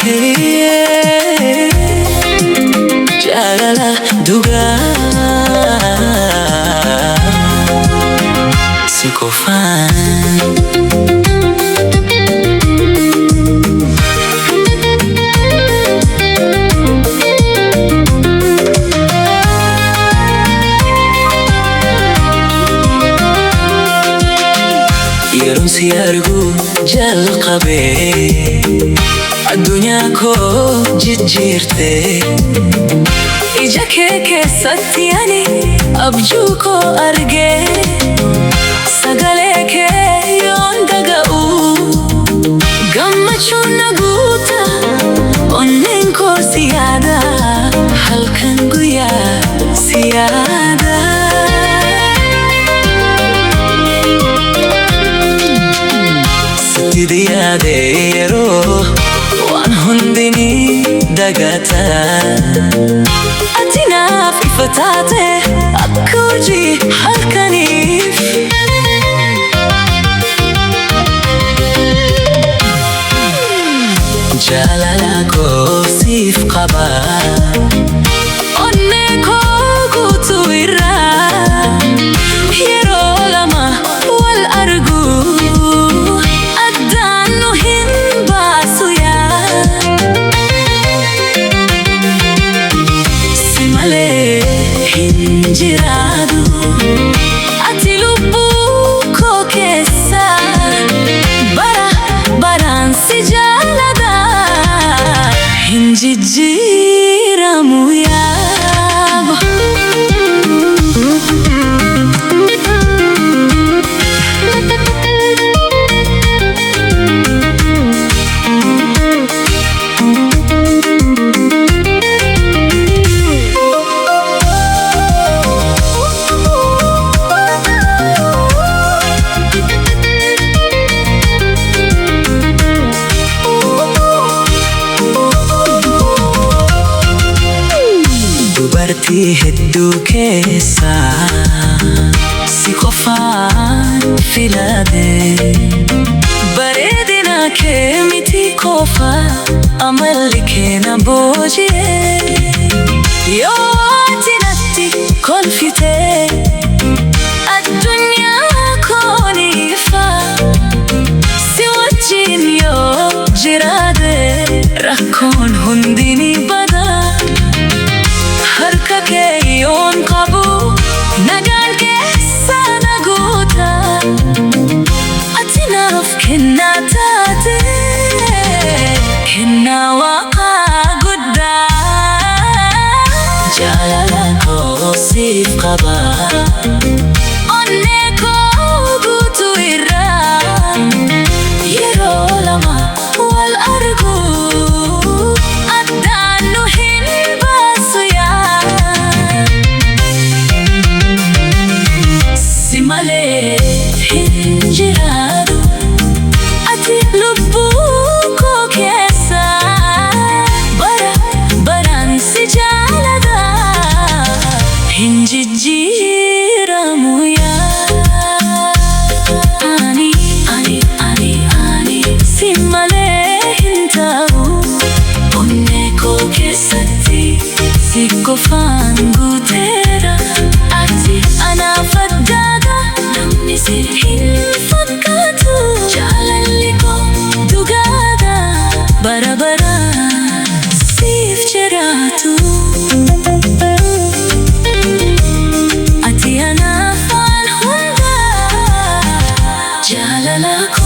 Hey, jalalaa dhugaa siqoofafii. Yeroon si argu jalqabee addunyaa koo jijjiirte. Ija kee keessatti ani abjuu koo argee, sagalee kee yoon dhaga'u gammachuun na guuta. Onneen koo si yaada, halkan guyyaa si yaada. Sitti yaade yeroo waan hundini dagata. Ati naaf ifa taate akka urjii halkaniif. Jalalaa koo siif qaba, onnee koo guutuu irraa. Yeroo lama wal argu addaan nu hin baasu yaa. Si malee hin jiraatu ati lubbuu koo keessa. Bara baraan si jaalladha, hin jijjiiramu yaabo. Dubartii hedduu keessa si qofaan filate. Bareedina kee miti qofa, amalli kee na booji'e. Yoo ati natti kolfite addunyaa koo ni ifa. Si wajjin yoo jiraate rakkoon hundi ni bada. Harka kee yoon qabu nagaan keessa na guuta. Ati naaf kennaa taate, kennaa waaqaa guddaa. Jalalaa koo siif qaba, onnee koo guutuu irraa. Yeroo lama wal argu addaan nu hin baasu yaa. Si malee hin jiraatu ati lubbuu koo keessa. Bara baraan si jaalladha, hin jijjiiramu yaa. Anii si malee hin ta'u. Onnee koo keessatti siqoofaan guuteera. Ati anaaf addaaga, namni si hin fakkaatu. Jaalalli koo dhugaadha, bara baraan siif jiraatu. Ati anaaf waan hundaa, jaalalaa koo.